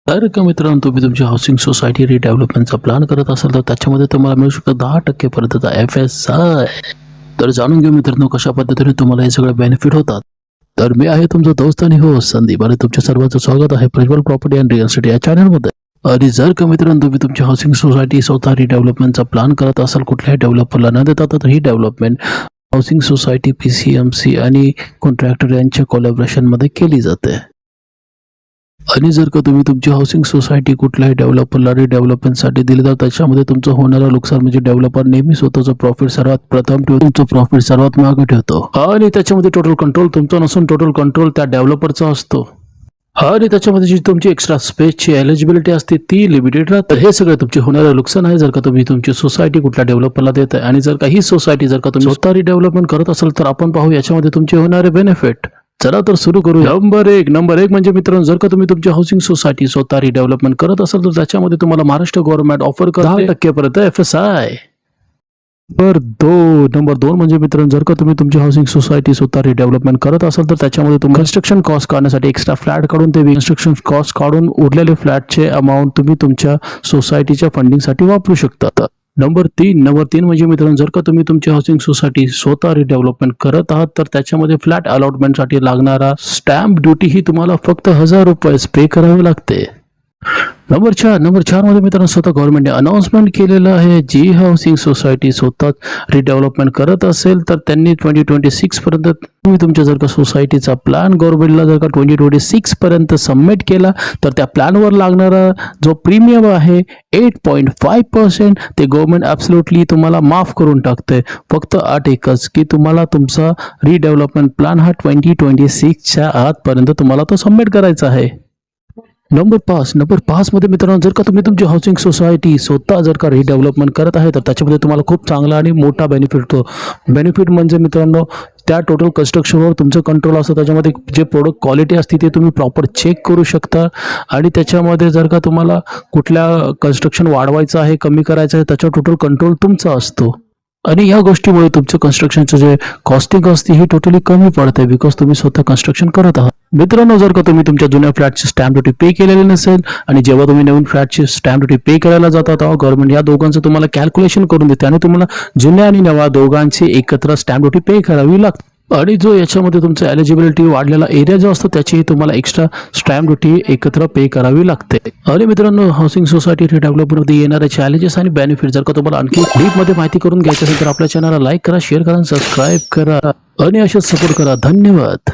तर का मित्रांनो, तुम्ही तुमची हाऊसिंग सोसायटी रिडेव्हलपमेंटचा प्लॅन करत असाल तर त्याच्यामध्ये तुम्हाला मिळू शकतो 10% पर्यंतचा FSI. तर जाणून घेऊ मित्रांनो, कशा पद्धतीने तुम्हाला हे सगळे बेनिफिट होतात. तर मी आहे तुमचा दोस्त आणि हो संदीप आणि तुमच्या सर्वांचं स्वागत आहे Prajwal property and real estate या चॅनलमध्ये. आणि जर का मित्रांनो, तुम्ही तुमची हाऊसिंग सोसायटी स्वतः रिडेव्हलपमेंटचा प्लॅन करत असाल कुठल्याही डेव्हलपरला न देता, तर ही डेव्हलपमेंट हाऊसिंग सोसायटी PCMC आणि कॉन्ट्रॅक्टर यांच्या कोलॅबोरेशनमध्ये केली जाते. आणि जर का तुम्ही तुमची हाऊसिंग सोसायटी कुठल्याही डेव्हलपरला रिडेव्हलपमेंटसाठी दिली तर त्याच्यामध्ये तुमचं होणारं नुकसान म्हणजे डेव्हलपर नेहमी स्वतःचं प्रॉफिट सर्वात प्रथम ठेवतो, तुमचं प्रॉफिट सर्वात मागे ठेवतो आणि त्याच्यामध्ये टोटल कंट्रोल तुमचा नसून टोटल कंट्रोल त्या डेव्हलपरचा असतो. आणि त्याच्यामध्ये जी तुमची एक्स्ट्रा स्पेसची एलिजिबिलिटी असते ती लिमिटेड राहते. हे सगळं तुमचे होणारं नुकसान आहे जर का तुम्ही तुमची सोसायटी कुठल्या डेव्हलपरला देत आहे. आणि जर का ही सोसायटी जर का तुम्ही स्वतः रिडेव्हलपमेंट करत असाल तर आपण पाहू याच्यामध्ये तुमचे होणारे बेनिफिट. चला तर सुरू करू. नंबर एक म्हणजे मित्रांनो, जर का तुम्ही तुमची हाऊसिंग सोसायटी स्वतः रिडेव्हलपमेंट करत असाल तर त्याच्यामध्ये तुम्हाला महाराष्ट्र गव्हर्नमेंट ऑफर करते 10% पर्यंत FSI. नंबर दोन म्हणजे मित्रांनो, जर का तुम्ही तुमची हाऊसिंग सोसायटी स्वतः रिडेव्हलपमेंट करत असाल तर त्याच्यामध्ये तुम्ही कन्स्ट्रक्शन कॉस्ट काढण्यासाठी एक्स्ट्रा फ्लॅट काढून ते कन्स्ट्रक्शन कॉस्ट काढून उरलेले फ्लॅटचे अमाऊंट तुम्ही तुमच्या सोसायटीच्या फंडिंगसाठी वापरू शकता. नंबर तीन म्हणजे मित्रांनो, जर का तुम्ही तुमची हाऊसिंग सोसायटी स्वतः रिडेव्हलपमेंट करत आहात तर त्याच्यामध्ये फ्लॅट अलॉटमेंटसाठी लागणारा स्टॅम्प ड्युटी ही तुम्हाला फक्त 1000 रुपये पे करावे लागते. नंबर चार मध्ये मित्रांनो, स्वतः गव्हर्नमेंटने अनाउन्समेंट केलेलं आहे, जी हाऊसिंग सोसायटी स्वतः रिडेव्हलपमेंट करत असेल तर त्यांनी 2026 पर्यंत तुम्ही तुमच्या जर का सोसायटीचा प्लॅन गव्हर्नमेंटला जर का 2026 पर्यंत सबमिट केला तर त्या प्लॅनवर लागणारा जो प्रीमियम आहे 8.5% ते गव्हर्नमेंट ॲब्सोल्युटली तुम्हाला माफ करून टाकते. फक्त अट एकच की तुम्हाला तुमचा रिडेव्हलपमेंट प्लॅन हा 2026च्या आतपर्यंत तुम्हाला तो सबमिट करायचा आहे. नंबर पाच मध्ये मित्रांनो, जर का तुम्ही तुमची हाऊसिंग सोसायटी स्वतः जर का रिडेव्हलपमेंट करत आहे तर त्याच्यामध्ये तुम्हाला खूप चांगला आणि मोठा बेनिफिट होतो. बेनिफिट म्हणजे मित्रांनो, त्या टोटल कन्स्ट्रक्शनवर तुमचं कंट्रोल असतं. त्याच्यामध्ये जे प्रोडक्ट क्वालिटी असते ते तुम्ही प्रॉपर चेक करू शकता. आणि त्याच्यामध्ये जर का तुम्हाला कुठल्या कन्स्ट्रक्शन वाढवायचं आहे, कमी करायचं आहे, त्याचा टोटल कंट्रोल तुमचा असतो. आणि या गोष्टीमुळे तुमचं कन्स्ट्रक्शनचं जे कॉस्टिंग असते ही टोटली कमी पडते बिकॉज तुम्ही स्वतः कन्स्ट्रक्शन करत आहात. मित्रांनो, जर का तुम्ही तुमच्या जुन्या फ्लॅटची स्टॅम्प ड्युटी पे केलेली नसेल आणि जेव्हा तुम्ही नवीन फ्लॅटची स्टॅम्प ड्युटी पे करायला जाता तेव्हा गव्हर्नमेंट या दोघांचं तुम्हाला कॅल्क्युलेशन करून देते आणि तुम्हाला जुन्या आणि नव्या दोघांची एकत्र स्टॅम्प ड्युटी पे करावी लागते. आणि जो याच्यामध्ये तुमचं एलिजिबिलिटी वाढलेला एरिया जो असतो त्याची तुम्हाला एक्स्ट्रा स्टॅम्प ड्युटी एकत्र पे करावी लागते. आणि मित्रांनो, हाऊसिंग सोसायटी रिडेव्हलपमेंटमध्ये येणारे चॅलेंजेस आणि बेनिफिट जर का तुम्हाला आणखी डीपमध्ये माहिती करून घ्यायची असेल तर आपल्या चॅनलला लाईक करा, शेअर करा, सबस्क्राईब करा आणि असेच सपोर्ट करा. धन्यवाद.